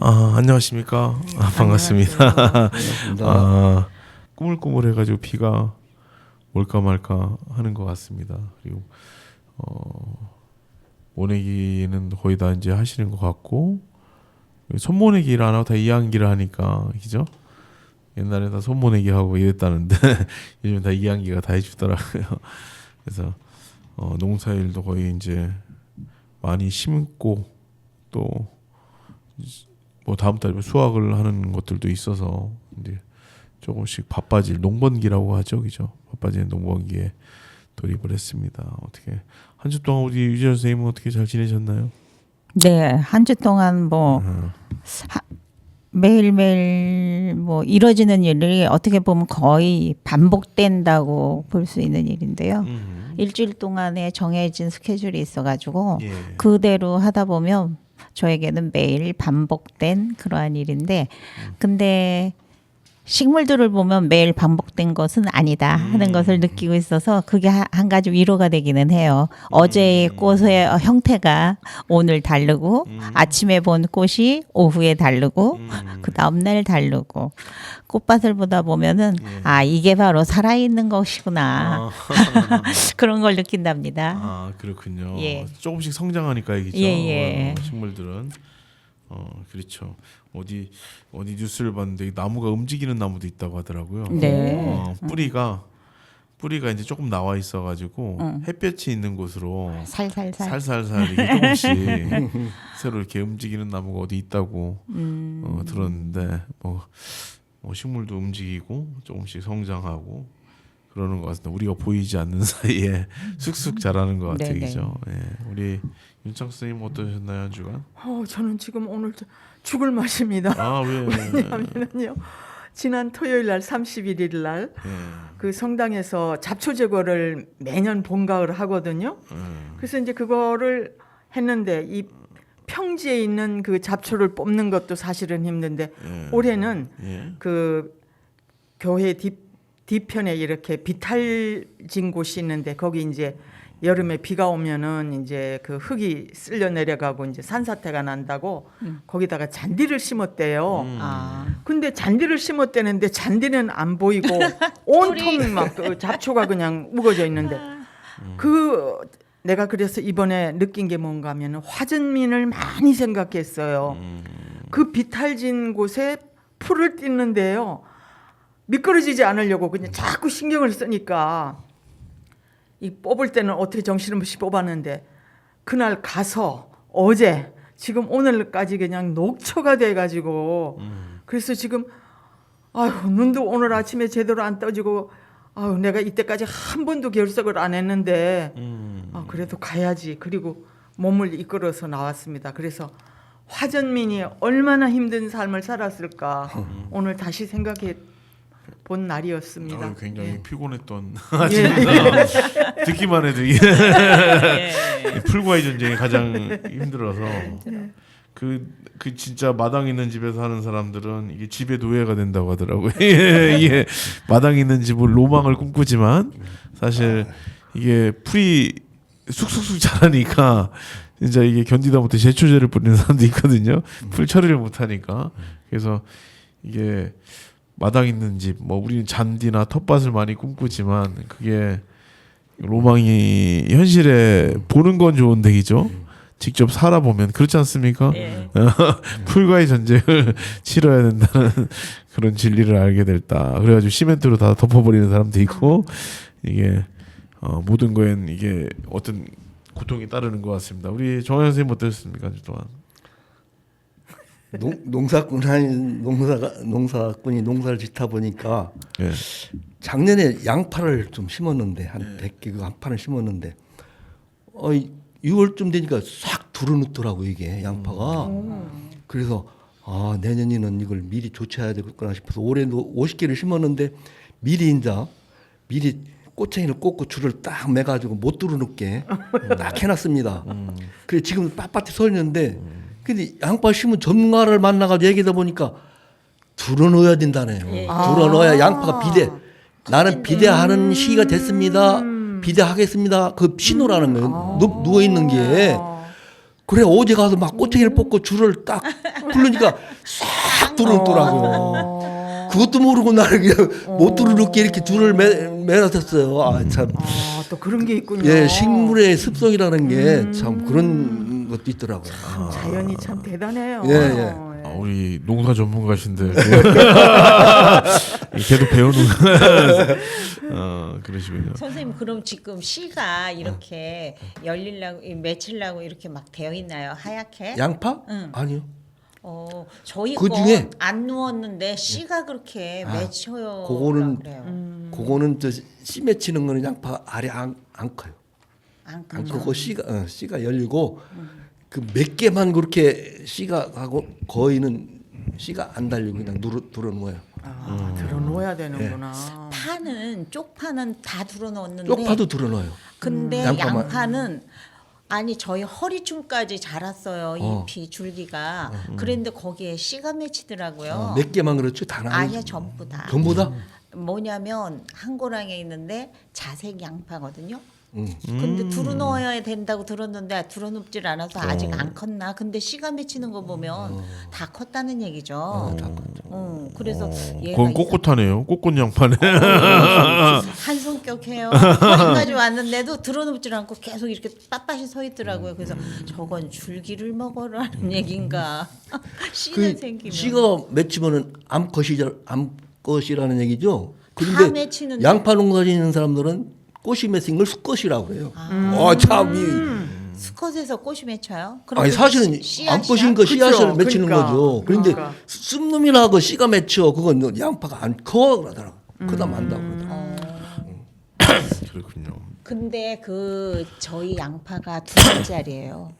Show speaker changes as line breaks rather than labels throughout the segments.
안녕하십니까. 반갑습니다. 꾸물꾸물해가지고 비가 올까 말까 하는 것 같습니다. 그리고 모내기는 거의 다 이제 하시는 것 같고, 손모내기를 안 하고 다 이항기를 하니까, 그죠? 옛날에 다 손모내기 하고 이랬다는데 요즘 다 이항기가 다 해주더라고요. 그래서 농사일도 거의 이제 많이 심고 또 뭐 다음 달에 수확을 하는 것들도 있어서 이제 조금씩 바빠질 농번기라고 하죠, 그죠? 바빠지는 농번기에 돌입을 했습니다. 어떻게 한 주 동안 우리 유재 선생님은 어떻게 잘 지내셨나요?
네, 한 주 동안 뭐 매일매일 뭐 이뤄지는 일이 어떻게 보면 거의 반복된다고 볼 수 있는 일인데요. 일주일 동안에 정해진 스케줄이 있어가지고
예.
그대로 하다 보면 저에게는 매일 반복된 그러한 일인데, 근데 식물들을 보면 매일 반복된 것은 아니다 하는 것을 느끼고 있어서 그게 한 가지 위로가 되기는 해요. 어제의 꽃의 형태가 오늘 다르고 아침에 본 꽃이 오후에 다르고 그 다음날 다르고 꽃밭을 보다 보면은 이게 바로 살아있는 것이구나. 그런 걸 느낀답니다.
그렇군요.
예.
조금씩 성장하니까 이기죠.
예.
식물들은 그렇죠. 어디 뉴스를 봤는데 나무가 움직이는 나무도 있다고 하더라고요.
네.
뿌리가 이제 조금 나와 있어가지고 햇볕이 있는 곳으로 살살살 이게 조금씩 새로 이렇게 움직이는 나무가 어디 있다고 들었는데 뭐 식물도 움직이고 조금씩 성장하고 그러는 것 같습니다. 우리가 보이지 않는 사이에 쑥쑥 자라는 것 같아요, 그죠? 예. 우리 윤창 선생님 어떠셨나요, 한 주간?
저는 지금 오늘 죽을 맛입니다.
왜?
왜냐하면요, 지난 토요일 날 31일 날 그 성당에서 잡초 제거를 매년 봄 가을 하거든요. 그래서 이제 그거를 했는데 이 평지에 있는 그 잡초를 뽑는 것도 사실은 힘든데 올해는 그 교회 뒤편에 이렇게 비탈진 곳이 있는데 거기 이제 여름에 비가 오면은 이제 그 흙이 쓸려 내려가고 이제 산사태가 난다고 거기다가 잔디를 심었대요. 근데 잔디를 심었대는데 잔디는 안 보이고 온통 막 그 잡초가 그냥 우거져 있는데 내가 그래서 이번에 느낀 게 뭔가 하면 화전민을 많이 생각했어요. 그 비탈진 곳에 풀을 뜯는데요. 미끄러지지 않으려고 그냥 자꾸 신경을 쓰니까 이 뽑을 때는 어떻게 정신없이 뽑았는데 그날 가서 어제 지금 오늘까지 그냥 녹초가 돼가지고 그래서 지금 눈도 오늘 아침에 제대로 안 떠지고 내가 이때까지 한 번도 결석을 안 했는데 그래도 가야지. 그리고 몸을 이끌어서 나왔습니다. 그래서 화전민이 얼마나 힘든 삶을 살았을까 오늘 다시 생각해 본 날이었습니다.
굉장히 피곤했던 듣기만 해도 이게 풀과의 전쟁이 가장 힘들어서 그 진짜 마당 있는 집에서 하는 사람들은 이게 집의 노예가 된다고 하더라고요. 이게 마당 있는 집을 로망을 꿈꾸지만 사실 이게 풀이 쑥쑥쑥 자라니까 진짜 이게 견디다 못해 제초제를 뿌리는 사람도 있거든요. 풀 처리를 못하니까. 그래서 이게 마당 있는 집, 우리는 잔디나 텃밭을 많이 꿈꾸지만 그게 로망이 현실에 보는 건 좋은데 그죠? 직접 살아보면 그렇지 않습니까? 풀과의 전쟁을 치러야 된다는 그런 진리를 알게 됐다. 그래가지고 시멘트로 다 덮어버리는 사람도 있고 이게 모든 거엔 이게 어떤 고통이 따르는 것 같습니다. 우리 정현 선생님 어떠셨습니까? 한 주 동안?
농사꾼이 농사를 짓다 보니까 작년에 양파를 좀 심었는데 한 100개 한 판을 심었는데 6월쯤 되니까 싹 들어눕더라고 이게 양파가. 그래서 내년에는 이걸 미리 조치해야 되겠구나 싶어서 올해도 50개를 심었는데 미리 꼬챙이를 꽂고 줄을 딱 매가지고 못 들어눕게 딱 해놨습니다. 그래 지금 빳빳이 서 있는데 근데 양파 심은 전문가를 만나가지고 얘기하다 보니까 둘러넣어야 된다네요. 둘러넣어야 양파가 나는 비대하는 시기가 됐습니다. 비대하겠습니다. 그 신호라는 거예요. 누워 있는 게 그래 어제 가서 막 꼬챙이를 뽑고 줄을 딱 부르니까 싹 들어오더라고요. 그것도 모르고 나를 그냥 못 들어놓게 이렇게 줄을 매놨었어요. 아, 참.
또 그런 게 있군요.
예, 식물의 습성이라는 게 참 그런 것도 있더라고요.
자연이 참 대단해요.
예, 예.
우리 농사 전문가신데 걔도 배우는 그러시군요.
선생님 그럼 지금 씨가 이렇게 열리려고 맺히려고 이렇게 막 되어 있나요? 하얗게?
양파?
응.
아니요.
저희
그 중에-
건안 누웠는데 씨가 그렇게 맺혀요.
그거는-
그래요.
그거는 저 씨 맺히는 거는 양파 알이 안 커요.
안
안
크죠.
크고 씨가 열리고 그 몇 개만 그렇게 씨가 하고 거의는 씨가 안 달리고 그냥 들어놓은 거예요.
들어놓아야 되는구나.
파는 쪽파는 다 들어놓는데
쪽파도 들어놓아요.
근데
양파만.
양파는 아니 저희 허리춤까지 자랐어요. 잎이 줄기가. 그런데 거기에 씨가 맺히더라고요.
몇 개만 그렇죠. 다
아니야 전부 다.
전부 다?
뭐냐면 한 고랑에 있는데 자색 양파거든요.
응.
근데 들어넣어야 된다고 들었는데 들어눕질 않아서 아직 안 컸나? 근데 씨가 맺히는 거 보면 다 컸다는 얘기죠.
다 컸죠.
그래서 얘가
그건 꼿꼿하네요. 꼿꼿 양파네.
한 성격해요. 거기까지 왔는데도 들어눕질 않고 계속 이렇게 빳빳이 서 있더라고요. 그래서 저건 줄기를 먹어라는 얘긴가? 씨는 생기면
씨가 맺히면은 암컷이라는 얘기죠.
다
그런데
맺히는데.
양파 농사 짓는 사람들은 꽃이 맺힌 걸 수컷이라고 그래요. 참.
수컷에서 꽃이 맺혀요? 그럼
아니
그게
사실은
씨앗이야?
암컷인 거 씨앗을
그쵸,
맺히는
그러니까.
거죠. 그런데
그러니까.
쑥놈이라고 씨가 맺혀 그건 양파가 안 커 그러더라고. 크다 만다고 그러더라고.
그렇군요.
근데 그 저희 양파가 2살짜리예요.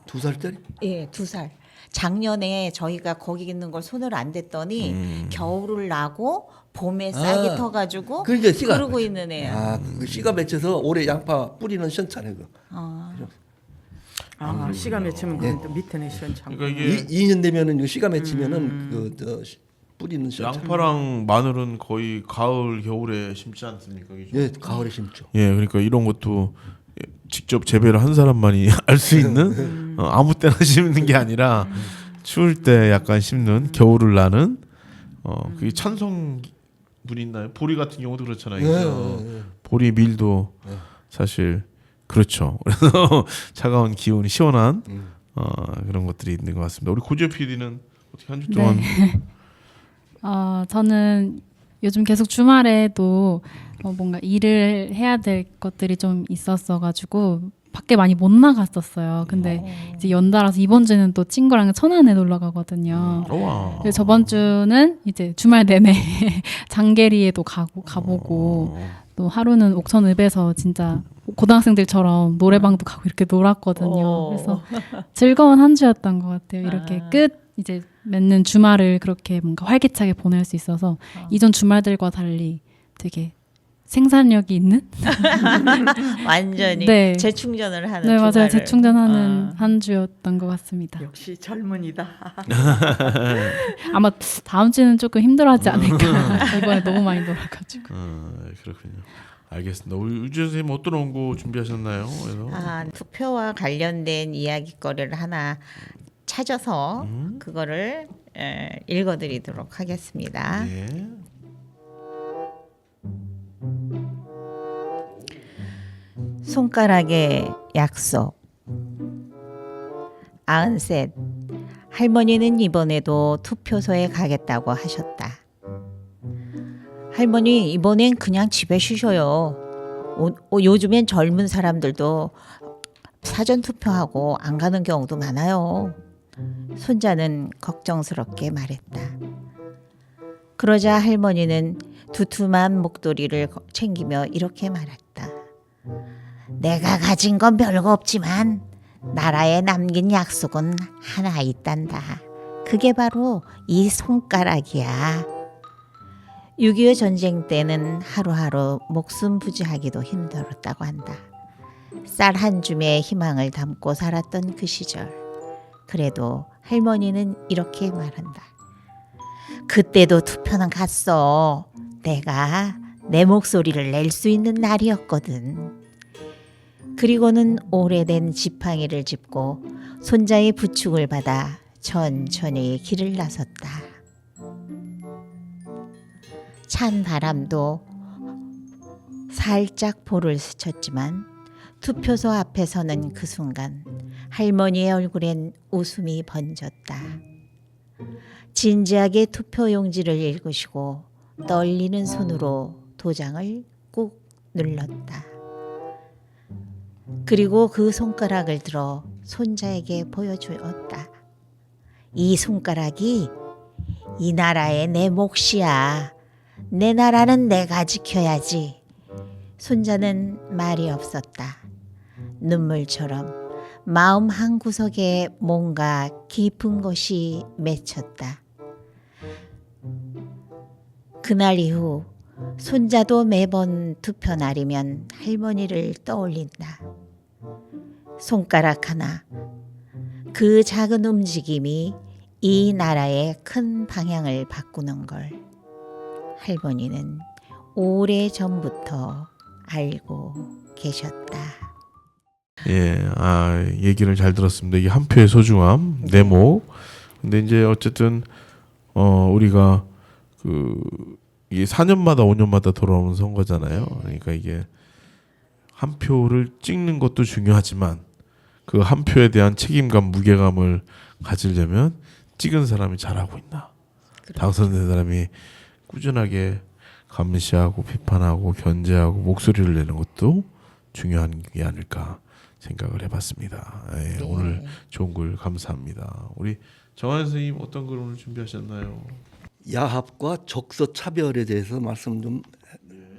2살짜리?
예, 2살. 작년에 저희가 거기 있는 걸 손을 안 댔더니 겨울을 나고 봄에 싹이 터가지고
그러니까 씨가
그러고 있는 애야.
그 씨가 맺혀서 올해 양파 뿌리는 시원찮아요. 그거.
씨가 맺히면 그건 또 밑에는 시원찮고.
그러니까 이게
2년 되면은 그 씨가 맺히면은 뿌리는 시원찮아요.
양파랑 마늘은 거의 가을 겨울에 심지 않습니까? 그죠?
예, 가을에 심죠.
예, 그러니까 이런 것도 직접 재배를 한 사람만이 알 수 있는 아무 때나 심는 게 아니라 추울 때 약간 심는 겨울을 나는 그게 찬성 분이 있나요? 보리 같은 경우도 그렇잖아요. 그죠? 보리 밀도 사실 그렇죠. 그래서 차가운 기온이 시원한 그런 것들이 있는 것 같습니다. 우리 고지호 PD는 어떻게 한 주 동안
저는 요즘 계속 주말에도 뭔가 일을 해야 될 것들이 좀 있었어가지고 밖에 많이 못 나갔었어요. 근데 이제 연달아서 이번 주는 또 친구랑 천안에 놀러 가거든요.
와.
그래서 저번 주는 이제 주말 내내 장계리에도 가보고 또 하루는 옥천읍에서 진짜 고등학생들처럼 노래방도 가고 이렇게 놀았거든요. 그래서 즐거운 한 주였던 것 같아요. 이렇게 이제 맺는 주말을 그렇게 뭔가 활기차게 보낼 수 있어서 이전 주말들과 달리 되게 생산력이 있는
완전히
네.
재충전을 하는
네 맞아요
주말을.
재충전하는 한 주였던 것 같습니다.
역시 젊은이다.
아마 다음 주는 조금 힘들어하지 않을까. 이번에 너무 많이 놀아가지고.
그렇군요. 알겠습니다. 우리 유지현 선생님 어떤 원고 준비하셨나요? 그래서
투표와 관련된 이야기거리를 하나 찾아서 그거를 읽어드리도록 하겠습니다.
예.
손가락의 약속. 93. 할머니는 이번에도 투표소에 가겠다고 하셨다. 할머니 이번엔 그냥 집에 쉬셔요. 요즘엔 젊은 사람들도 사전 투표하고 안 가는 경우도 많아요. 손자는 걱정스럽게 말했다. 그러자 할머니는 두툼한 목도리를 챙기며 이렇게 말했다. 내가 가진 건 별거 없지만 나라에 남긴 약속은 하나 있단다. 그게 바로 이 손가락이야. 6.25 전쟁 때는 하루하루 목숨 부지하기도 힘들었다고 한다. 쌀 한 줌에 희망을 담고 살았던 그 시절. 그래도 할머니는 이렇게 말한다. 그때도 투표는 갔어. 내가 내 목소리를 낼 수 있는 날이었거든. 그리고는 오래된 지팡이를 짚고 손자의 부축을 받아 천천히 길을 나섰다. 찬 바람도 살짝 볼을 스쳤지만 투표소 앞에 서는 그 순간 할머니의 얼굴엔 웃음이 번졌다. 진지하게 투표용지를 읽으시고 떨리는 손으로 도장을 꾹 눌렀다. 그리고 그 손가락을 들어 손자에게 보여주었다. 이 손가락이 이 나라의 내 몫이야. 내 나라는 내가 지켜야지. 손자는 말이 없었다. 눈물처럼 마음 한구석에 뭔가 깊은 것이 맺혔다. 그날 이후 손자도 매번 투표 날이면 할머니를 떠올린다. 손가락 하나, 그 작은 움직임이 이 나라의 큰 방향을 바꾸는 걸 할머니는 오래 전부터 알고 계셨다.
예, 얘기를 잘 들었습니다. 이게 한 표의 소중함, 네모. 근데 이제 어쨌든 우리가 이게 4년마다 5년마다 돌아오는 선거잖아요. 그러니까 이게 한 표를 찍는 것도 중요하지만 그 한 표에 대한 책임감, 무게감을 가지려면 찍은 사람이 잘하고 있나, 당선된 사람이 꾸준하게 감시하고 비판하고 견제하고 목소리를 내는 것도 중요한 게 아닐까 생각을 해봤습니다. 예,
네.
오늘 좋은 글 감사합니다. 우리 정한 선생님 어떤 글 오늘 준비하셨나요?
야합과 적서 차별에 대해서 말씀 좀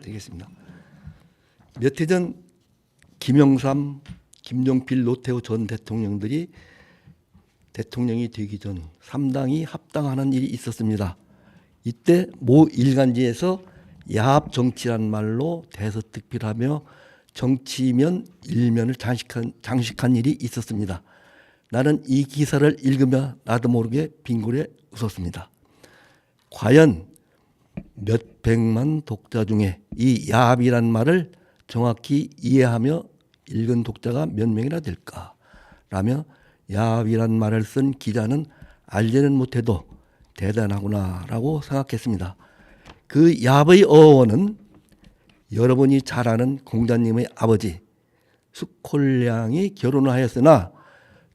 드리겠습니다. 몇 해 전 김영삼, 김종필, 노태우 전 대통령들이 대통령이 되기 전 3당이 합당하는 일이 있었습니다. 이때 모 일간지에서 야합 정치란 말로 대서특필하며 정치면 일면을 장식한 일이 있었습니다. 나는 이 기사를 읽으며 나도 모르게 빙굴에 웃었습니다. 과연 몇 백만 독자 중에 이 야합이란 말을 정확히 이해하며 읽은 독자가 몇 명이나 될까? 라며 야합이란 말을 쓴 기자는 알지는 못해도 대단하구나라고 생각했습니다. 그 야합의 어원은 여러분이 잘 아는 공자님의 아버지 숙콜량이 결혼을 하였으나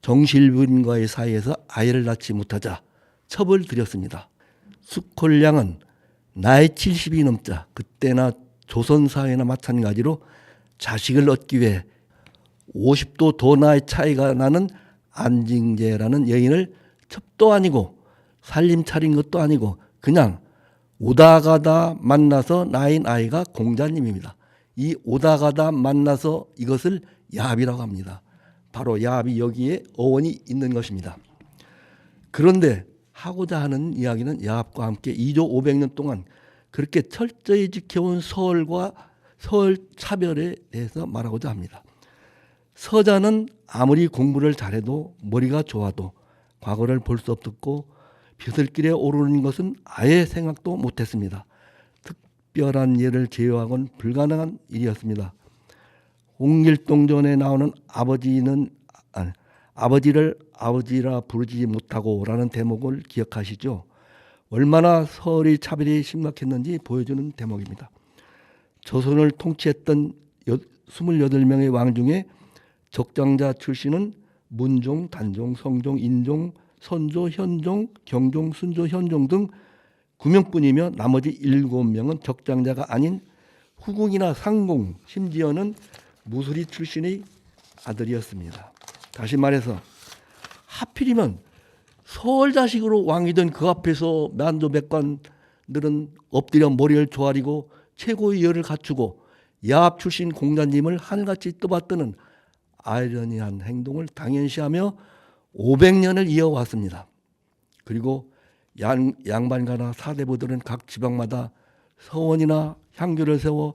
정실부인과의 사이에서 아이를 낳지 못하자 첩을 들였습니다. 숙콜량은 나이 70이 넘자 그때나 조선사회나 마찬가지로 자식을 얻기 위해 50도 더 나이 차이가 나는 안징제라는 여인을 첩도 아니고 살림 차린 것도 아니고 그냥 오다 가다 만나서 낳은 아이가 공자님입니다. 이 오다 가다 만나서 이것을 야합이라고 합니다. 바로 야합이 여기에 어원이 있는 것입니다. 그런데 하고자 하는 이야기는 야합과 함께 2조 500년 동안 그렇게 철저히 지켜온 서얼과 서얼 차별에 대해서 말하고자 합니다. 서자는 아무리 공부를 잘해도 머리가 좋아도 과거를 볼 수 없었고 벼슬길에 오르는 것은 아예 생각도 못했습니다. 특별한 예를 제외하고는 불가능한 일이었습니다. 홍길동전에 나오는 아버지를 아버지라 부르지 못하고라는 대목을 기억하시죠? 얼마나 서얼의 차별이 심각했는지 보여주는 대목입니다. 조선을 통치했던 28명의 왕 중에 적장자 출신은 문종, 단종, 성종, 인종, 선조, 현종, 경종, 순조, 현종 등 9명뿐이며 나머지 7명은 적장자가 아닌 후궁이나 상공, 심지어는 무술이 출신의 아들이었습니다. 다시 말해서 하필이면 서울 자식으로 왕이던 그 앞에서 만조백관들은 엎드려 머리를 조아리고 최고의 열을 갖추고 야합 출신 공자님을 하늘같이 떠받드는 아이러니한 행동을 당연시하며 500년을 이어왔습니다. 그리고 양반가나 사대부들은 각 지방마다 서원이나 향교를 세워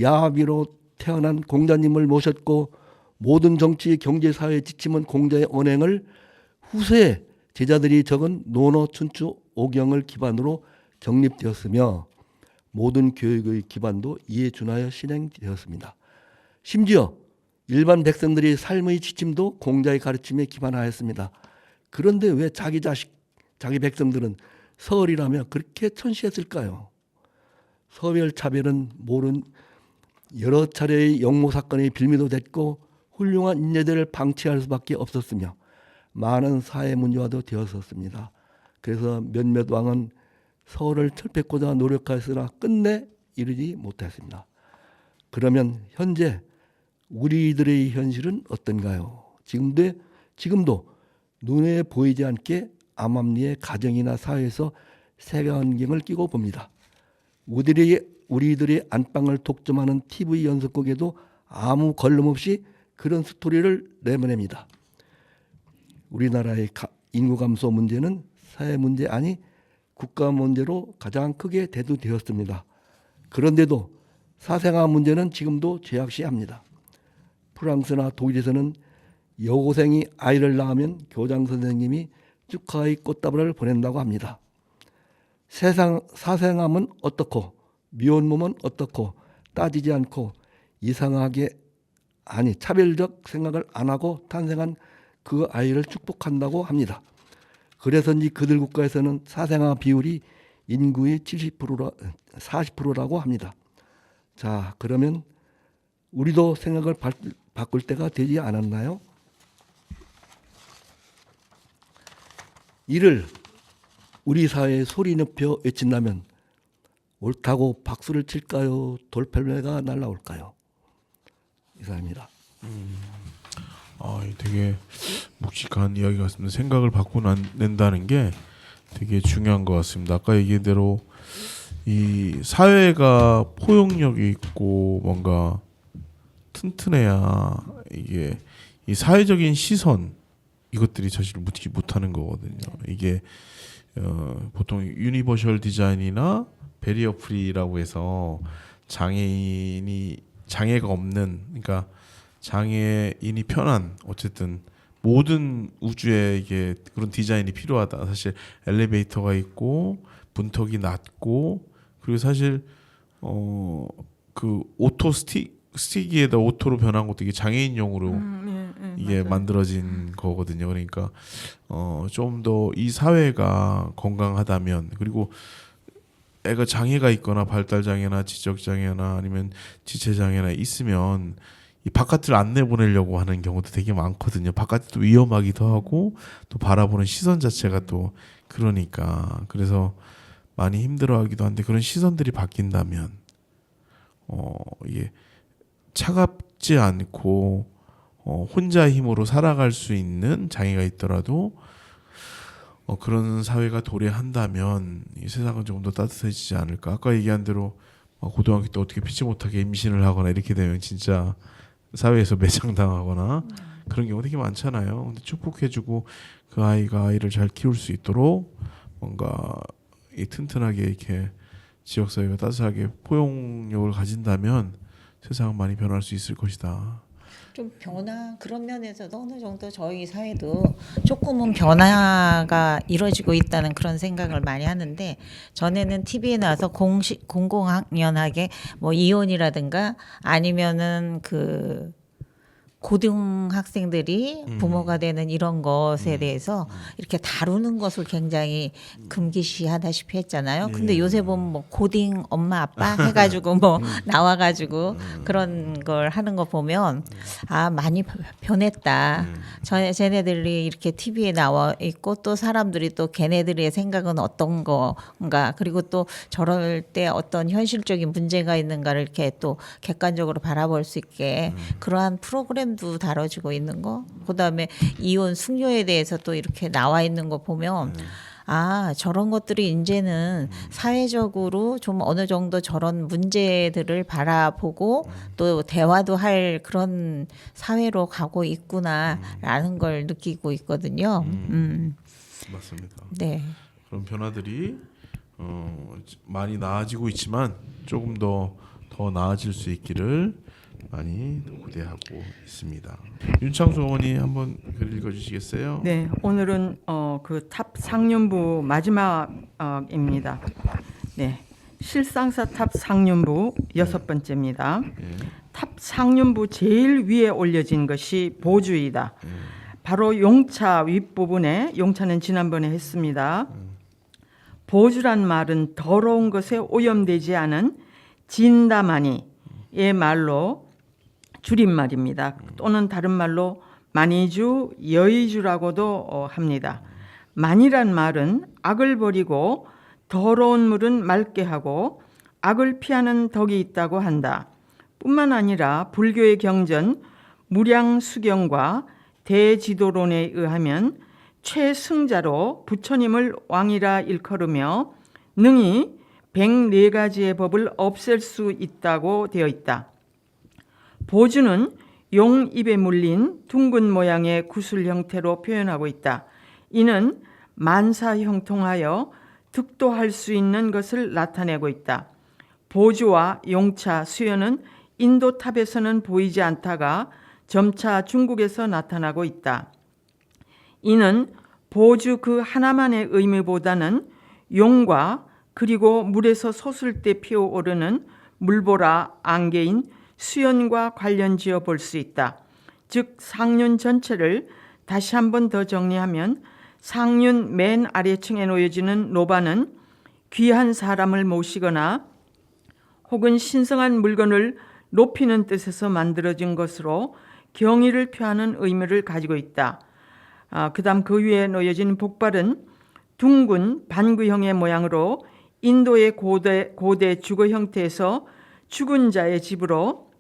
야합이로 태어난 공자님을 모셨고 모든 정치, 경제, 사회 지침은 공자의 언행을 후세에 제자들이 적은 논어, 춘추, 오경을 기반으로 정립되었으며 모든 교육의 기반도 이에 준하여 실행되었습니다. 심지어 일반 백성들이 삶의 지침도 공자의 가르침에 기반하였습니다. 그런데 왜 자기 백성들은 서얼이라며 그렇게 천시했을까요? 서별 차별은 모른 여러 차례의 역모 사건의 빌미도 됐고 훌륭한 인재들을 방치할 수밖에 없었으며 많은 사회 문제화도 되었었습니다. 그래서 몇몇 왕은 서울을 철폐하고자 노력하였으나 끝내 이르지 못했습니다. 그러면 현재 우리들의 현실은 어떤가요? 지금도 눈에 보이지 않게 암암리의 가정이나 사회에서 색안경을 끼고 봅니다. 우리들의 안방을 독점하는 TV 연속극에도 아무 걸림없이 그런 스토리를 내보냅니다. 우리나라의 인구 감소 문제는 사회 문제 아니 국가 문제로 가장 크게 대두되었습니다. 그런데도 사생아 문제는 지금도 제약시합니다. 프랑스나 독일에서는 여고생이 아이를 낳으면 교장 선생님이 축하의 꽃다발을 보낸다고 합니다. 사생아는 어떻고 미혼모는 어떻고 따지지 않고 이상하게 차별적 생각을 안 하고 탄생한 그 아이를 축복한다고 합니다. 그래서인지 그들 국가에서는 사생아 비율이 인구의 40%라고 합니다. 자, 그러면 우리도 생각을 바꿀 때가 되지 않았나요? 이를 우리 사회에 소리 높여 외친다면 옳다고 박수를 칠까요? 돌팔매가 날라올까요? 이상입니다.
되게 묵직한 이야기 같습니다. 생각을 바꿔낸다는 게 되게 중요한 것 같습니다. 아까 얘기한 대로 이 사회가 포용력이 있고 뭔가 튼튼해야 이게 이 사회적인 시선 이것들이 사실 못하는 거거든요. 이게 보통 유니버셜 디자인이나 베리어 프리라고 해서 장애가 없는, 그러니까 장애인이 편한, 어쨌든 모든 우주에 이게 그런 디자인이 필요하다. 사실 엘리베이터가 있고 문턱이 낮고, 그리고 사실 그 오토 스틱에다 오토로 변한 것도 이게 장애인용으로 이게
맞아요.
만들어진 거거든요. 그러니까 좀 더 이 사회가 건강하다면, 그리고 애가 장애가 있거나 발달 장애나 지적 장애나 아니면 지체 장애나 있으면 이 바깥을 안 내보내려고 하는 경우도 되게 많거든요. 바깥이 또 위험하기도 하고 또 바라보는 시선 자체가 또 그러니까, 그래서 많이 힘들어하기도 한데, 그런 시선들이 바뀐다면 이게 차갑지 않고 혼자 힘으로 살아갈 수 있는 장애가 있더라도 그런 사회가 도래한다면 이 세상은 조금 더 따뜻해지지 않을까. 아까 얘기한 대로 고등학교 때 어떻게 피치 못하게 임신을 하거나 이렇게 되면 진짜 사회에서 매장당하거나 그런 경우 되게 많잖아요. 근데 축복해주고 그 아이가 아이를 잘 키울 수 있도록 뭔가 이 튼튼하게 이렇게 지역사회가 따뜻하게 포용력을 가진다면 세상은 많이 변할 수 있을 것이다.
좀 그런 면에서도 어느 정도 저희 사회도 조금은 변화가 이루어지고 있다는 그런 생각을 많이 하는데, 전에는 TV에 나와서 공공연하게 뭐 이혼이라든가 아니면은 그 고등학생들이 부모가 되는 이런 것에 대해서 이렇게 다루는 것을 굉장히 금기시하다시피 했잖아요. 근데 요새 보면 뭐 고딩 엄마 아빠 해가지고 뭐 나와가지고 그런 걸 하는 거 보면 많이 변했다. 쟤네들이 이렇게 TV에 나와 있고 또 사람들이 또 걔네들의 생각은 어떤 건가, 그리고 또 저럴 때 어떤 현실적인 문제가 있는가를 이렇게 또 객관적으로 바라볼 수 있게 그러한 프로그램도 다뤄지고 있는 거, 그다음에 이혼 숙녀에 대해서 또 이렇게 나와 있는 거 보면 저런 것들이 이제는 사회적으로 좀 어느 정도 저런 문제들을 바라보고 또 대화도 할 그런 사회로 가고 있구나라는 걸 느끼고 있거든요.
맞습니다.
네.
그런 변화들이 많이 나아지고 있지만 조금 더 나아질 수 있기를 많이 기대하고 있습니다. 윤창수 어머니 한번 글 읽어주시겠어요?
네, 오늘은 그 탑 상륜부 마지막입니다. 네, 실상사 탑 상륜부 6번째입니다. 탑 상륜부 제일 위에 올려진 것이 보주이다. 바로 용차 윗부분에, 용차는 지난번에 했습니다. 보주란 말은 더러운 것에 오염되지 않은 진다마니의 말로 줄임말입니다. 또는 다른 말로 만이주, 여의주라고도 합니다. 만이란 말은 악을 버리고 더러운 물은 맑게 하고 악을 피하는 덕이 있다고 한다. 뿐만 아니라 불교의 경전 무량수경과 대지도론에 의하면 최승자로 부처님을 왕이라 일컬으며 능히 104가지의 법을 없앨 수 있다고 되어 있다. 보주는 용 입에 물린 둥근 모양의 구슬 형태로 표현하고 있다. 이는 만사형통하여 득도할 수 있는 것을 나타내고 있다. 보주와 용차, 수연은 인도탑에서는 보이지 않다가 점차 중국에서 나타나고 있다. 이는 보주 그 하나만의 의미보다는 용과 그리고 물에서 솟을 때 피어오르는 물보라 안개인 수연과 관련지어 볼 수 있다. 즉 상륜 전체를 다시 한 번 더 정리하면 상륜 맨 아래층에 놓여지는 로반은 귀한 사람을 모시거나 혹은 신성한 물건을 높이는 뜻에서 만들어진 것으로 경의를 표하는 의미를 가지고 있다. 그다음 그 위에 놓여진 복발은 둥근 반구형의 모양으로 인도의 고대 주거 형태에서 죽은 자의 집으로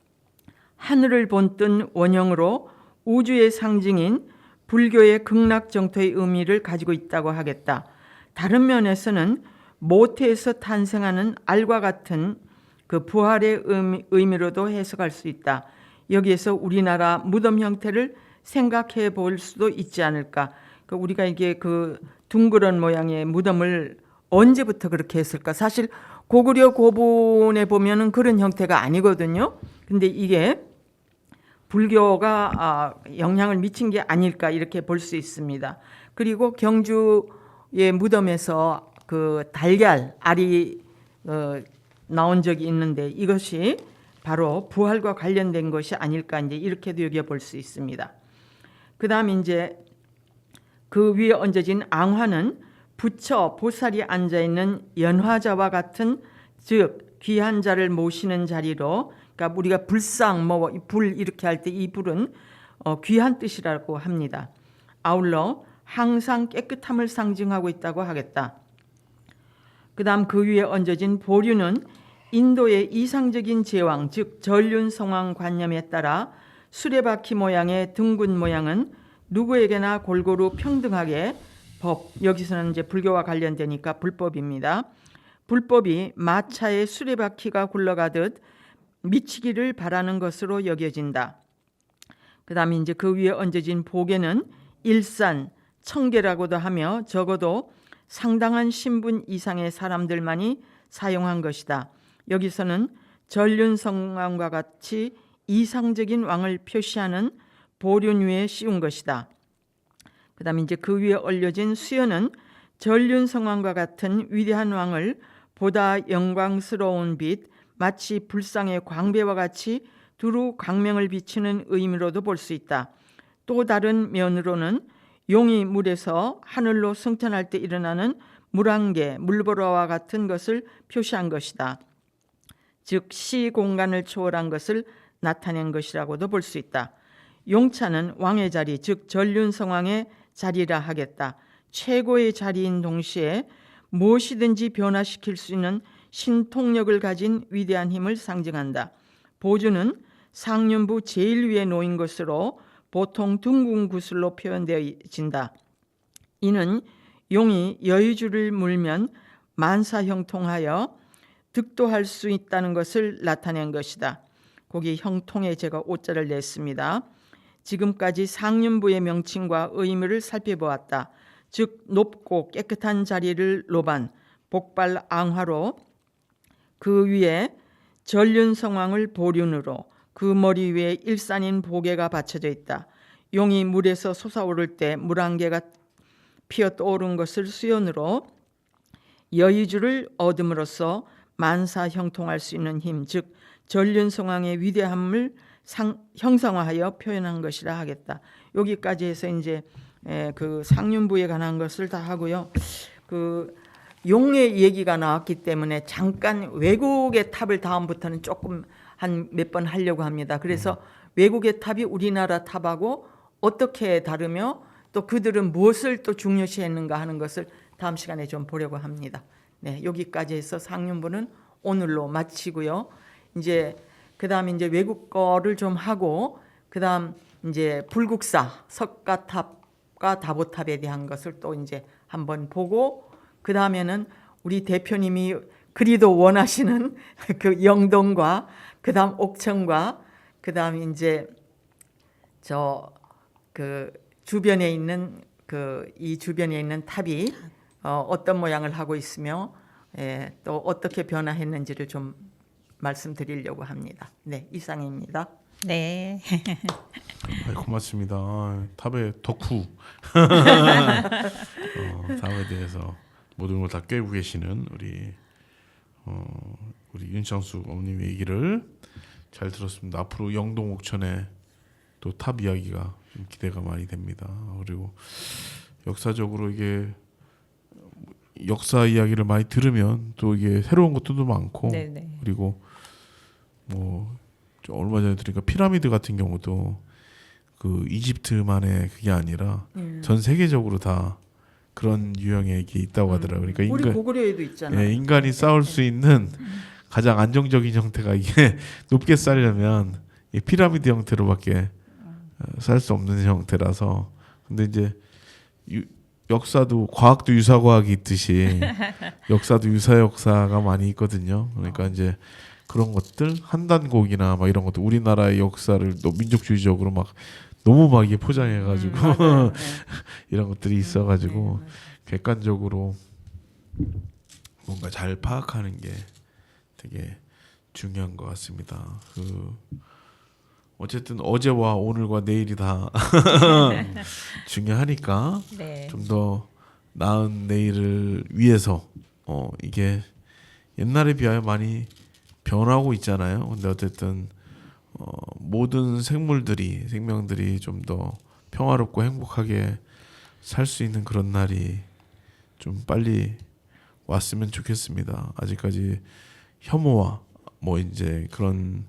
하늘을 본뜬 원형으로 우주의 상징인 불교의 극락정토의 의미를 가지고 있다고 하겠다. 다른 면에서는 모태에서 탄생하는 알과 같은 그 부활의 의미로도 해석할 수 있다. 여기에서 우리나라 무덤 형태를 생각해 볼 수도 있지 않을까. 우리가 이게 그 둥그런 모양의 무덤을 언제부터 그렇게 했을까? 사실 고구려 고분에 보면은 그런 형태가 아니거든요. 근데 이게 불교가 영향을 미친 게 아닐까 이렇게 볼 수 있습니다. 그리고 경주의 무덤에서 그 달걀 알이 나온 적이 있는데 이것이 바로 부활과 관련된 것이 아닐까 이제 이렇게도 여겨볼 수 있습니다. 그다음 이제 그 위에 얹어진 앙화는 부처 보살이 앉아 있는 연화자와 같은 즉 귀한 자를 모시는 자리로, 그러니까 우리가 불상 불 이렇게 할 때 이 불은 귀한 뜻이라고 합니다. 아울러 항상 깨끗함을 상징하고 있다고 하겠다. 그다음 그 위에 얹어진 보류는 인도의 이상적인 제왕 즉 전륜성왕 관념에 따라 수레바퀴 모양의 둥근 모양은 누구에게나 골고루 평등하게 법, 여기서는 이제 불교와 관련되니까 불법입니다. 불법이 마차의 수레바퀴가 굴러가듯 미치기를 바라는 것으로 여겨진다. 그다음에 이제 그 위에 얹어진 보계는 일산, 청계라고도 하며 적어도 상당한 신분 이상의 사람들만이 사용한 것이다. 여기서는 전륜성왕과 같이 이상적인 왕을 표시하는 보륜 위에 씌운 것이다. 그다음에 이제 그 위에 올려진 수연은 전륜성왕과 같은 위대한 왕을 보다 영광스러운 빛, 마치 불상의 광배와 같이 두루 광명을 비치는 의미로도 볼 수 있다. 또 다른 면으로는 용이 물에서 하늘로 승천할 때 일어나는 물안개, 물보라와 같은 것을 표시한 것이다. 즉 시공간을 초월한 것을 나타낸 것이라고도 볼 수 있다. 용차는 왕의 자리, 즉 전륜성왕의 자리라 하겠다. 최고의 자리인 동시에 무엇이든지 변화시킬 수 있는 신통력을 가진 위대한 힘을 상징한다. 보주는 상륜부 제일 위에 놓인 것으로 보통 둥근 구슬로 표현되어진다. 이는 용이 여의주를 물면 만사형통하여 득도할 수 있다는 것을 나타낸 것이다. 거기 형통에 제가 오자를 냈습니다. 지금까지 상륜부의 명칭과 의미를 살펴보았다. 즉 높고 깨끗한 자리를 로반, 복발 앙화로 그 위에 전륜성왕을 보륜으로 그 머리 위에 일산인 보계가 받쳐져 있다. 용이 물에서 솟아오를 때 물안개가 피어 떠오른 것을 수연으로 여의주를 얻음으로써 만사형통할 수 있는 힘, 즉 전륜성왕의 위대함을 형상화하여 표현한 것이라 하겠다. 여기까지 해서 이제 그 상륜부에 관한 것을 다 하고요. 그 용의 얘기가 나왔기 때문에 잠깐 외국의 탑을 다음부터는 조금 한 몇 번 하려고 합니다. 그래서 외국의 탑이 우리나라 탑하고 어떻게 다르며 또 그들은 무엇을 또 중요시했는가 하는 것을 다음 시간에 좀 보려고 합니다. 네, 여기까지 해서 상륜부는 오늘로 마치고요. 이제 그다음 이제 외국 거를 좀 하고 그다음 이제 불국사 석가탑과 다보탑에 대한 것을 또 이제 한번 보고 그다음에는 우리 대표님이 그리도 원하시는 그 영동과 그다음 옥천과 그다음 이제 저 그 주변에 있는 그 이 주변에 있는 탑이 어떤 모양을 하고 있으며 또 어떻게 변화했는지를 좀 말씀드리려고 합니다. 네, 이상입니다.
네.
고맙습니다. 탑의 덕후 탑에 대해서 모든 걸 다 꿰고 계시는 우리 윤창수 어머님의 얘기를 잘 들었습니다. 앞으로 영동 옥천의 또 탑 이야기가 좀 기대가 많이 됩니다. 그리고 역사적으로 이게 역사 이야기를 많이 들으면 또 이게 새로운 것들도 많고
네네.
그리고 뭐 얼마 전에 들으니까 피라미드 같은 경우도 그 이집트만의 그게 아니라 전 세계적으로 다 그런 유형의 게 있다고 하더라고요. 그러니까
우리 고구려에도 있잖아요.
인간이 쌓을 수 있는 가장 안정적인 형태가 이게 높게 쌓으려면 이 피라미드 형태로밖에 살 수 없는 형태라서. 근데 이제 역사도 과학도 유사 과학이 있듯이 역사도 유사 역사가 많이 있거든요. 그러니까 이제 그런 것들 한단곡이나 막 이런 것들 우리나라의 역사를 또 민족주의적으로 막 너무 막 이게 포장해가지고 이런 것들이 있어가지고 객관적으로 뭔가 잘 파악하는 게 되게 중요한 것 같습니다. 어쨌든 어제와 오늘과 내일이 다 중요하니까
네.
좀 더 나은 내일을 위해서 이게 옛날에 비하여 많이 변하고 있잖아요. 근데 어쨌든 모든 생명들이 좀 더 평화롭고 행복하게 살 수 있는 그런 날이 좀 빨리 왔으면 좋겠습니다. 아직까지 혐오와 뭐 이제 그런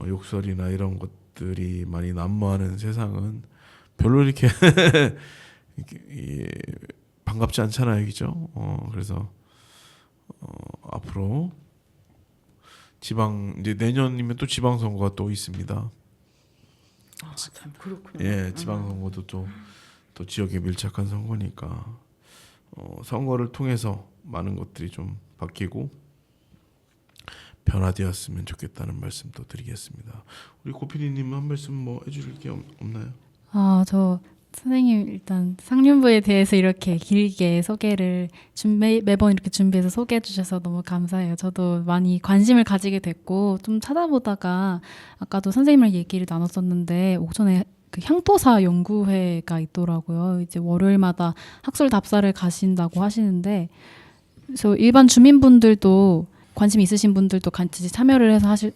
욕설이나 이런 것들이 많이 난무하는 세상은 별로 이렇게 반갑지 않잖아요, 그죠? 그래서 앞으로 이제 내년이면 또 지방선거가 또 있습니다.
참 그렇군요.
예, 지방선거도 또 지역에 밀착한 선거니까 선거를 통해서 많은 것들이 좀 바뀌고 변화되었으면 좋겠다는 말씀도 드리겠습니다. 우리 고피디님 한 말씀 뭐 해주실 게 없나요?
저 선생님 일단 상륜부에 대해서 이렇게 길게 소개를 매번 이렇게 준비해서 소개해 주셔서 너무 감사해요. 저도 많이 관심을 가지게 됐고 좀 찾아보다가 아까도 선생님이랑 얘기를 나눴었는데 옥천에 그 향토사 연구회가 있더라고요. 이제 월요일마다 학술 답사를 가신다고 하시는데 그래서 일반 주민분들도 관심 있으신 분들도 같이 참여를 해서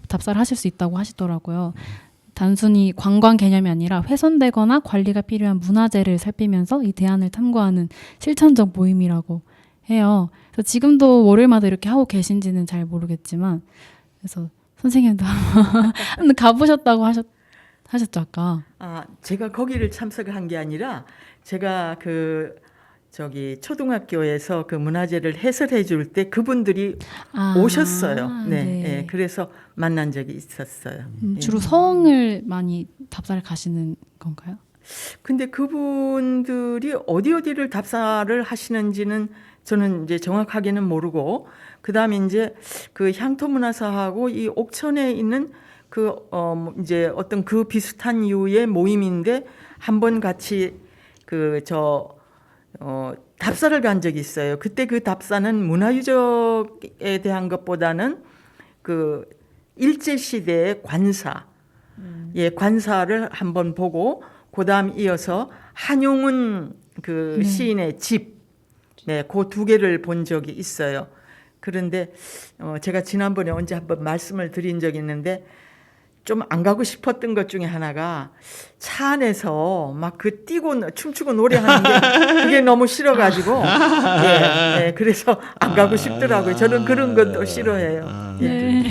답사를 하실 수 있다고 하시더라고요. 단순히 관광 개념이 아니라 훼손되거나 관리가 필요한 문화재를 살피면서 이 대안을 탐구하는 실천적 모임이라고 해요. 그래서 지금도 월요일마다 이렇게 하고 계신지는 잘 모르겠지만 그래서 선생님도 한번 가보셨다고 하셨죠 아까.
제가 거기를 참석을 한 게 아니라 제가 초등학교에서 그 문화재를 해설해 줄 때 그분들이 오셨어요. 네. 그래서 만난 적이 있었어요.
주로 서흥을 많이 답사를 가시는 건가요?
근데 그분들이 어디를 답사를 하시는지는 저는 이제 정확하게는 모르고 그다음에 이제 그 향토문화사하고 이 옥천에 있는 이제 어떤 그 비슷한 이유의 모임인데 한번 같이 답사를 간 적이 있어요. 그때 그 답사는 문화유적에 대한 것보다는 그 일제시대의 관사를 한번 보고 그다음 이어서 한용운 그 시인의 집, 그 두 개를 본 적이 있어요. 그런데 제가 지난번에 언제 한번 말씀을 드린 적이 있는데 좀 안 가고 싶었던 것 중에 하나가 차 안에서 막 그 뛰고 춤추고 노래하는 게 그게 너무 싫어가지고 예, 그래서 안 가고 싶더라고요. 저는 그런 것도 싫어해요. 예.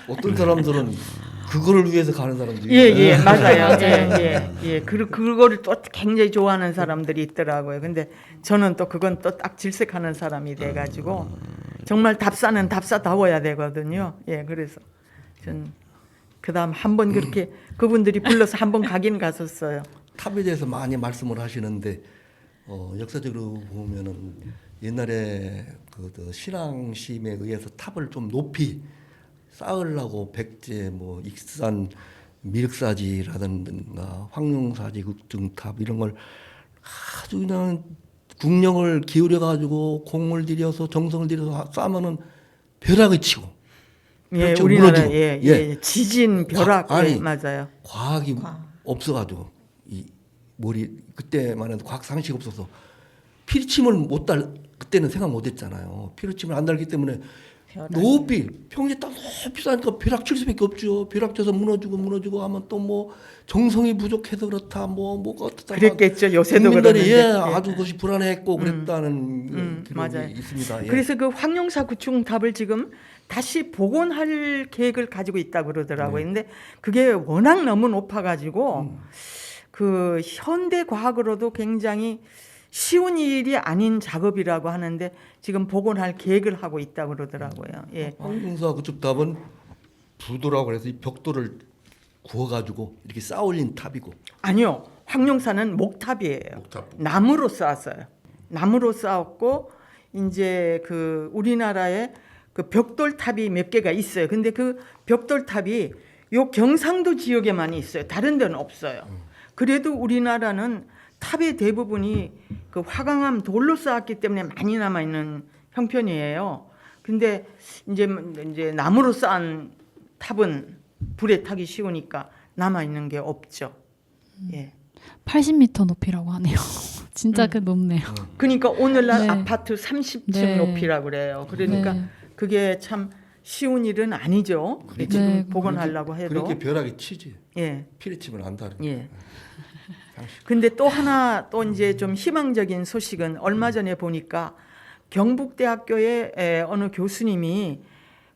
어떤 사람들은 그거를 위해서 가는 사람들이
예, 맞아요.
맞아요.
예. 그거를 또 굉장히 좋아하는 사람들이 있더라고요. 근데 저는 또 그건 또 딱 질색하는 사람이 돼가지고 정말 답사는 답사다워야 되거든요. 예, 그래서 전 그다음 한 번 그렇게 그분들이 불러서 한 번 가긴 갔었어요.
탑에 대해서 많이 말씀을 하시는데 역사적으로 보면은 옛날에 그 신앙심에 의해서 탑을 좀 높이 쌓으려고 백제 뭐 익산 미륵사지라든가 황룡사지 극중탑 이런 걸 아주 그냥 국력을 기울여 가지고 공을 들여서 정성을 들여서 쌓으면은 벼락을 치고
예,
그렇죠,
우리나라
무너지고.
예, 지진 벼락
아니,
예, 맞아요.
과학이 없어가지고 이 머리 그때만 해도 과학 상식이 없어서 피리침을 못 달 그때는 생각 못했잖아요. 피리침을 안 달기 때문에 높이 평지에 딱 높이 쌓으니까 벼락 칠 수밖에 없죠. 벼락 쳐서 무너지고 하면 또 뭐 정성이 부족해서 그렇다 뭐가 어떻다
그랬겠죠. 요새도
국민들이
그러는데.
예, 아주 그것이 불안했고 그랬다는 기록이
맞아요.
있습니다. 예.
그래서 그 황룡사 구중탑을 지금 다시 복원할 계획을 가지고 있다고 그러더라고요. 근데 그게 워낙 너무 높아가지고 그 현대 과학으로도 굉장히 쉬운 일이 아닌 작업이라고 하는데 지금 복원할 계획을 하고 있다고 그러더라고요. 예.
황룡사 그쪽 탑은 부도라고 해서 이 벽돌을 구워가지고 이렇게 쌓아올린 탑이고
아니요. 황룡사는 목탑이에요. 나무로 쌓았어요. 나무로 쌓았고 이제 그 우리나라에 그 벽돌탑이 몇 개가 있어요. 근데 그 벽돌탑이 요 경상도 지역에만 있어요. 다른 데는 없어요. 그래도 우리나라는 탑의 대부분이 그 화강암 돌로 쌓았기 때문에 많이 남아 있는 형편이에요. 근데 이제 나무로 쌓은 탑은 불에 타기 쉬우니까 남아 있는 게 없죠. 예.
80m 높이라고 하네요. 진짜 그 높네요.
그러니까 오늘날
네.
아파트 30층
네.
높이라고 그래요. 그러니까
네.
그게 참 쉬운 일은 아니죠.
네.
지금 복원하려고 해도.
그렇게 벼락이 치지
예.
피리침을 안 다르.
예. 근데 또 하나 또 이제 좀 희망적인 소식은 얼마 전에 보니까 경북대학교의 어느 교수님이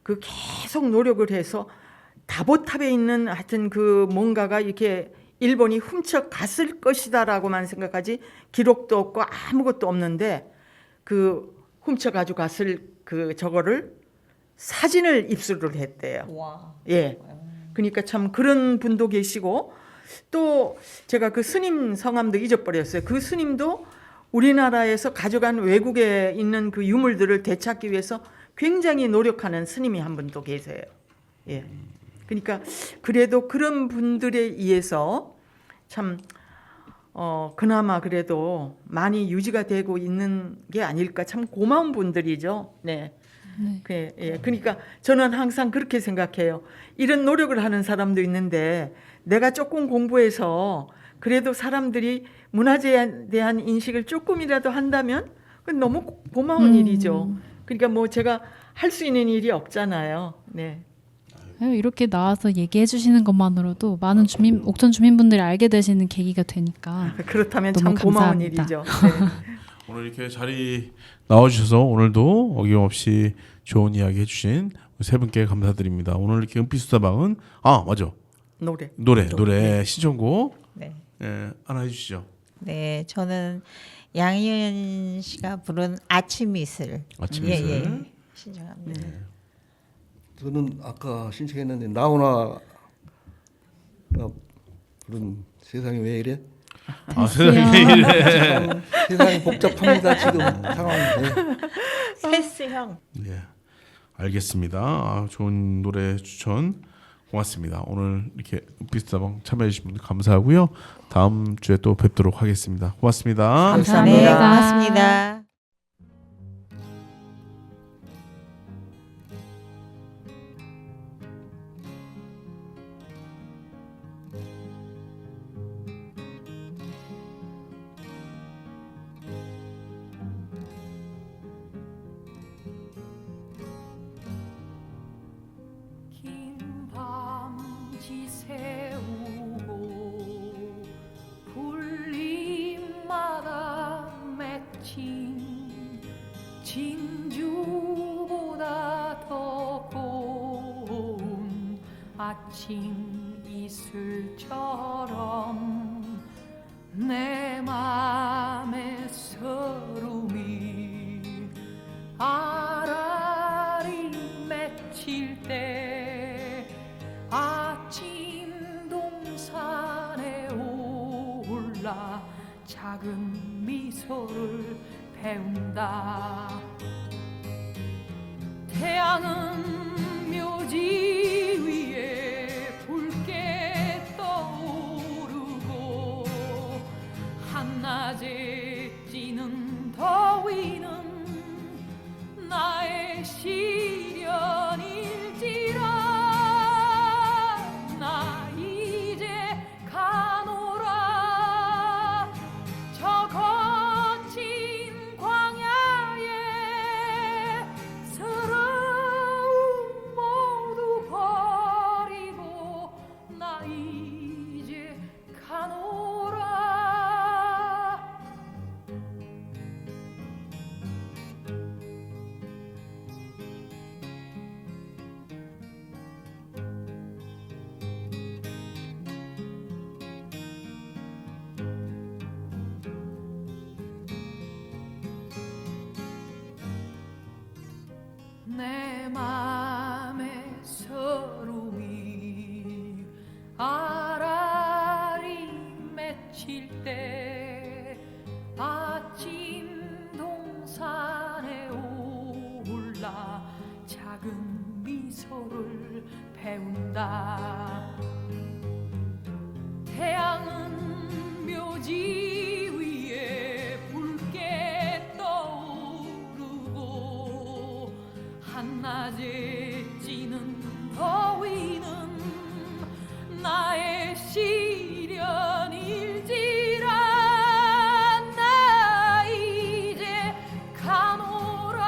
그 계속 노력을 해서 다보탑에 있는 하여튼 그 뭔가가 이렇게 일본이 훔쳐 갔을 것이다라고만 생각하지 기록도 없고 아무것도 없는데 그 훔쳐 가지고 갔을 그 저거를 사진을 입수를 했대요. 예. 그러니까 참 그런 분도 계시고 또 제가 그 스님 성함도 잊어버렸어요. 그 스님도 우리나라에서 가져간 외국에 있는 그 유물들을 되찾기 위해서 굉장히 노력하는 스님이 한 분도 계세요. 예. 그러니까 그래도 그런 분들에 의해서 참 그나마 그래도 많이 유지가 되고 있는 게 아닐까. 참 고마운 분들이죠. 네. 예. 그러니까 저는 항상 그렇게 생각해요. 이런 노력을 하는 사람도 있는데 내가 조금 공부해서 그래도 사람들이 문화재에 대한 인식을 조금이라도 한다면 그건 너무 고마운 일이죠. 그러니까 뭐 제가 할 수 있는 일이 없잖아요. 네.
이렇게 나와서 얘기해 주시는 것만으로도 많은 옥천 주민분들이 알게 되시는 계기가 되니까
그렇다면
너무
참 고마운
감사합니다.
일이죠. 네.
오늘 이렇게 자리 나와주셔서 오늘도 어김없이 좋은 이야기 해주신 세 분께 감사드립니다. 오늘 이렇게 은빛수다방은 맞아 노래 신청곡
네.
예, 하나 해주시죠.
네, 저는 양희은 씨가 부른 아침 이슬.
아침
예,
이슬.
예. 신청합니다.
저는 아까 신청했는데 나훈아가 부른 세상이 왜 이래?
세상에
참 세상이 복잡합니다 지금 상황이.
패스형.
예, 알겠습니다. 좋은 노래 추천 고맙습니다. 오늘 이렇게 은빛수다방 참여해주신 분들 감사하고요. 다음 주에 또 뵙도록 하겠습니다. 고맙습니다.
감사합니다.
네, 고맙습니다.
내린 진주보다 더 고운 아침 이슬처럼 내 맘의 서름이 아라리 맺힐 때 아침 동산에 올라 작은 미소를 배운다. 태양은 묘지 위에 붉게 떠오르고 한낮에 찌는 더위는 나의 시련일지라. 나 이제 가노라 저 거친 광야에 서러움 모두 버리고 나 이제 가노라. 내 맘의 서름이 아라리 맺힐 때 아침 동산에 올라 작은 미소를 배운다. 태양은 묘지 위에 붉게 떠오르고 한낮에 찌는 더위는 나의 시련일지라. 나 이제 가노라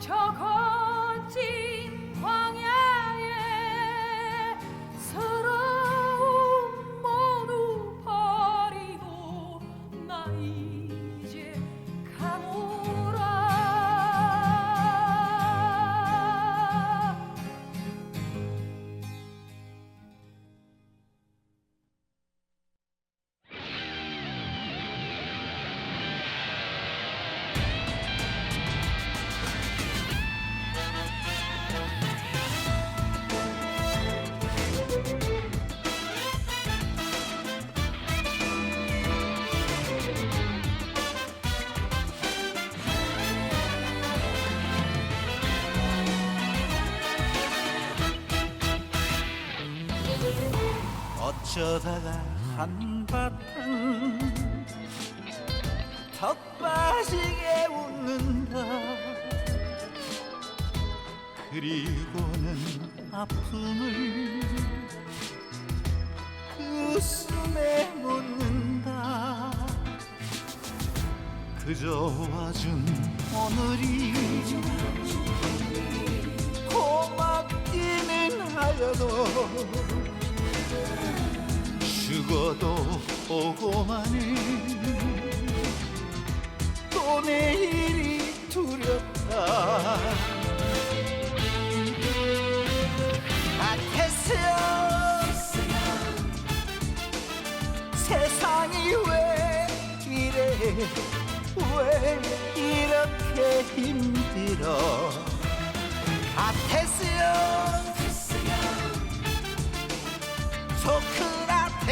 저 거친 광야에 서러움 모두 버리고 나 이제 가노라.
어쩌다가 한바탕 턱빠지게 웃는다. 그리고는 아픔을 그 웃음에 묻는다. 그저 와준 오늘이 고맙기는 하여도 죽어도 오고만은 또 내일이 두렵다. 같았어요. 세상이 왜 이래 왜 이렇게 힘들어. 같았어요. 소크라테스형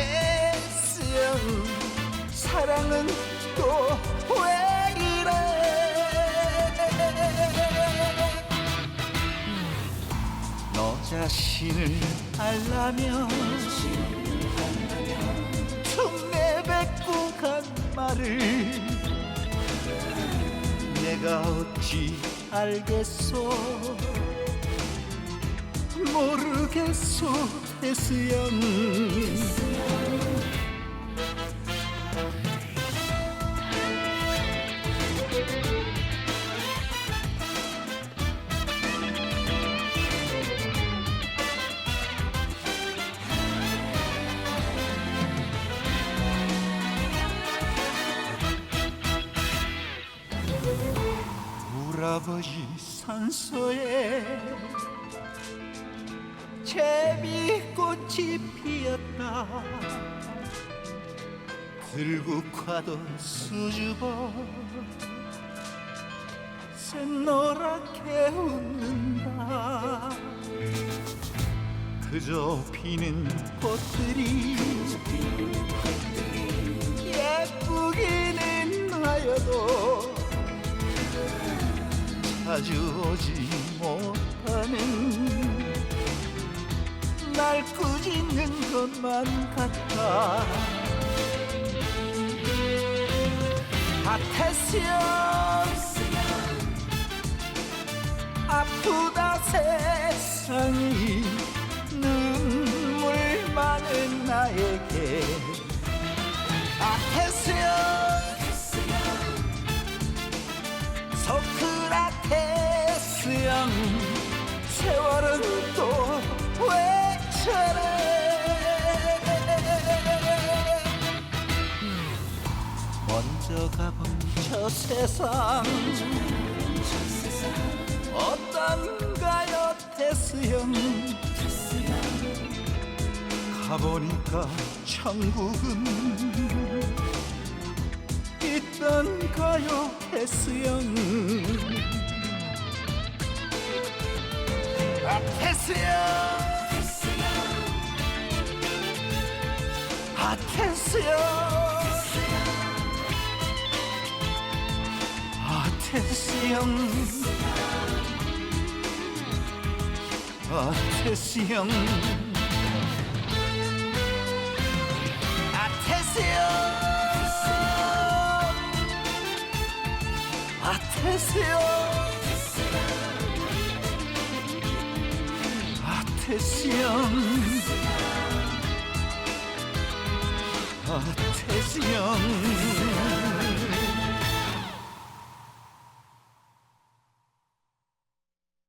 사랑은 또 왜 이래. 너 자신을 알라면 툭 내뱉고 간 말을 내가 어찌 알겠소. 모르겠소 테스형. 할아버지 산소에 제비꽃이 피었다. 들국화도 수줍어 샛노랗게 웃는다. 그저 피는 꽃들이 예쁘기는 하여도 자주 오지 못하는 날 꾸짖는 것만 같아. 아테시언 아프다 세상이 눈물 많은 나에게. 아테시언 소크라테스 형 세월은 또 왜 저래. 먼저 가본 저 세상 어떤가요 테스 형. 가보니까 천국은 있던가요 테스 형. 아 테스 형. 아 테스 형. 아 테스 형. 아 테스 형. 아 테스 형. 아 테스 형. 아 테스 형. 아 테스 형.